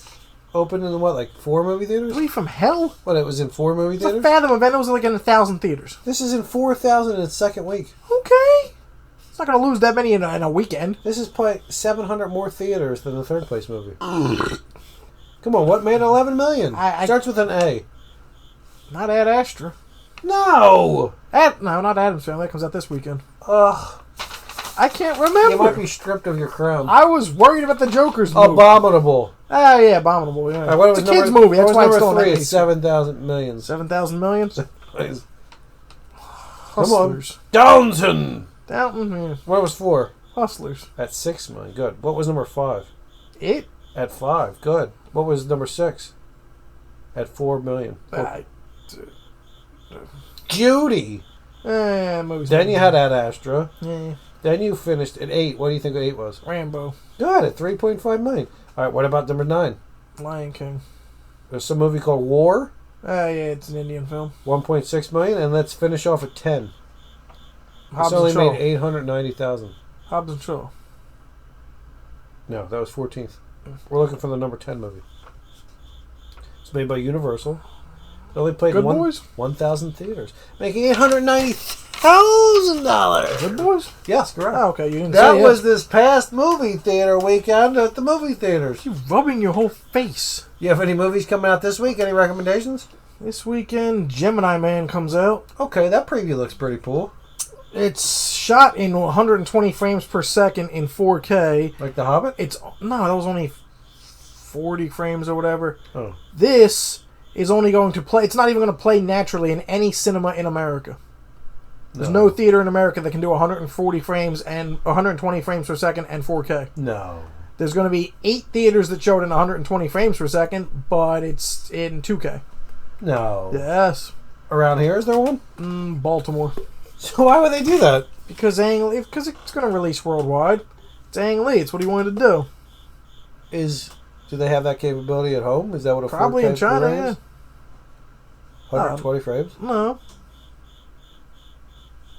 opened in what, like 4 movie theaters? 3 from hell? What, it was in 4 movie It's a theaters? Fathom event. It was like in 1,000 theaters. This is in 4,000 in its second week. Okay. It's not going to lose that many in a weekend. This is probably 700 more theaters than the third place movie. Come on, what made 11 million? Starts with an A. Not Ad Astra. No! No, not Adam's Family. That comes out this weekend. Ugh. I can't remember. You might be stripped of your crown. I was worried about the Joker's movie. Abominable. Oh, yeah, Abominable. Yeah. Right, It's a kid's movie. That's why it's still number 3. on It's 7,000 million. 7,000 million? Come Hustlers. on. Downton! Downton, yeah. What was 4? Hustlers. At 6 million. Good. What was number 5? It? At 5. Good. What was number 6? At 4 million. Judy! Movies. Then you had Ad Astra. Yeah. Then you finished at 8. What do you think 8 was? Rambo. Good, at 3.5 million. All right, what about number 9? Lion King. There's some movie called War. Yeah, it's an Indian film. 1.6 million, and let's finish off at 10. Hobbs It's only and Shaw. made 890,000. Hobbs and Shaw. No, that was 14th. We're looking for the number 10 movie. It's made by Universal. It only played Good in Boys? 1,000 theaters, making $890,000. Good Boys? Yes, correct. Oh, okay, you didn't That say was this past movie theater weekend at the movie theaters. You rubbing your whole face. You have any movies coming out this week? Any recommendations? This weekend, Gemini Man comes out. Okay, that preview looks pretty cool. It's shot in 120 frames per second in 4K. Like The Hobbit? No, that was only 40 frames or whatever. Oh. This is only going to play. It's not even going to play naturally in any cinema in America. There's no theater in America that can do 140 frames and 120 frames per second and 4K. No. There's going to be 8 theaters that show it in 120 frames per second, but it's in 2K. No. Yes. Around here, is there one? Baltimore. So why would they do that? Because it's going to release worldwide. It's Ang Lee. It's what he wanted to do. Do they have that capability at home? Is that what a Probably 4K in China, Blu-ray yeah. is? 120 frames? No.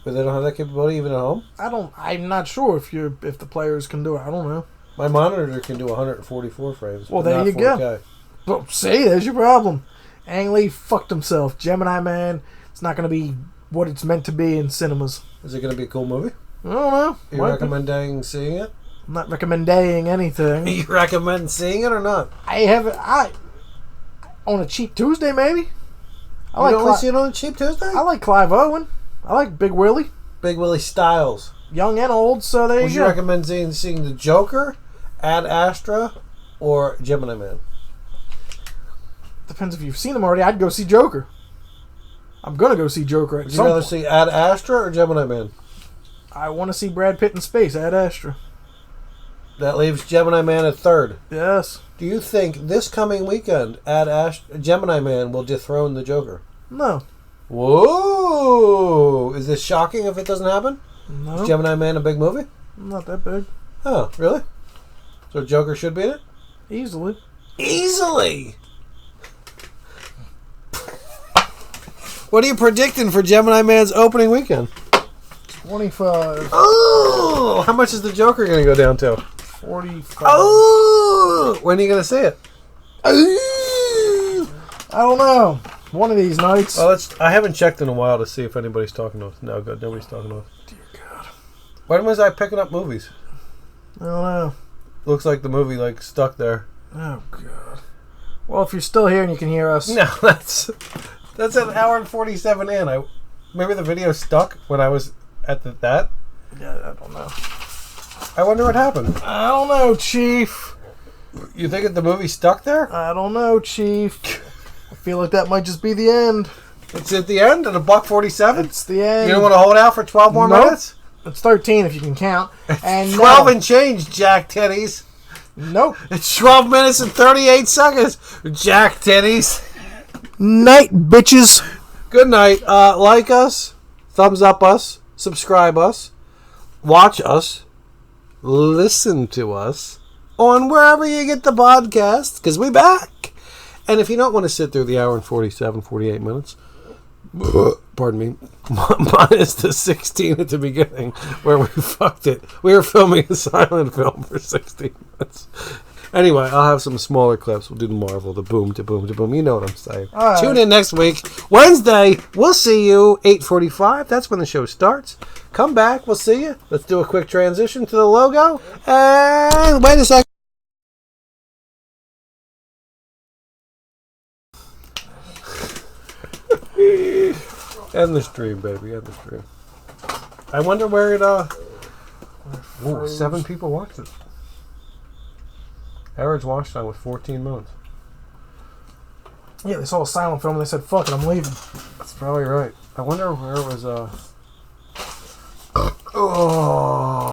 But they don't have that capability even at home? I'm not sure if the players can do it. I don't know. My monitor can do 144 frames. Well, but there not you 4K. go. Well, see, there's your problem. Ang Lee fucked himself. Gemini Man, it's not going to be what it's meant to be in cinemas. Is it going to be a cool movie? I don't know. Are you recommending seeing it? I'm not recommending anything. You recommend seeing it or not? On a cheap Tuesday, maybe. You only see it on a cheap Tuesday? I like Clive Owen. I like Big Willie. Big Willie Styles. Young and old, so there Would you you go. recommend seeing The Joker, Ad Astra, or Gemini Man? Depends if you've seen him already. I'd go see Joker. I'm going to go see Joker at Would you some rather point. see Ad Astra or Gemini Man? I want to see Brad Pitt in space, Ad Astra. That leaves Gemini Man at third. Yes. Do you think this coming weekend, Gemini Man will dethrone the Joker? No. Whoa! Is this shocking if it doesn't happen? No. Is Gemini Man a big movie? Not that big. Oh, really? So Joker should be in it? Easily. Easily! What are you predicting for Gemini Man's opening weekend? 25. Oh! How much is the Joker going to go down to? 45. Oh! When are you going to see it? I don't know. One of these nights. Well, I haven't checked in a while to see if anybody's talking to us. No, good. Nobody's talking to us. Dear God. When was I picking up movies? I don't know. Looks like the movie stuck there. Oh, God. Well, if you're still here and you can hear us. No, that's an hour and 47 in. Maybe the video stuck when I was at that. Yeah, I don't know. I wonder what happened. I don't know, Chief. You think the movie stuck there? I don't know, Chief. I feel like that might just be the end. It's at the end at $1.47? It's the end. You don't want to hold out for 12 more minutes? It's 13 if you can count. And 12 and change, Jack Titties. Nope. It's 12 minutes and 38 seconds, Jack Titties. Night, bitches. Good night. Like us, thumbs up us, subscribe us, watch us, listen to us on wherever you get the podcast, because we back. And if you don't want to sit through the hour and 47, 48 minutes, pardon me, minus the 16 at the beginning where we fucked it. We were filming a silent film for 16 minutes. Anyway, I'll have some smaller clips. We'll do the Marvel, the boom, to boom, to boom. You know what I'm saying. Right. Tune in next week. Wednesday, we'll see you, 8:45. That's when the show starts. Come back. We'll see you. Let's do a quick transition to the logo. And wait a second. End the stream, baby. End the stream. I wonder where it, Ooh, 7 people watched it. Average watch time was 14 minutes. Yeah, they saw a silent film and they said, fuck it, I'm leaving. That's probably right. I wonder where it was, Oh.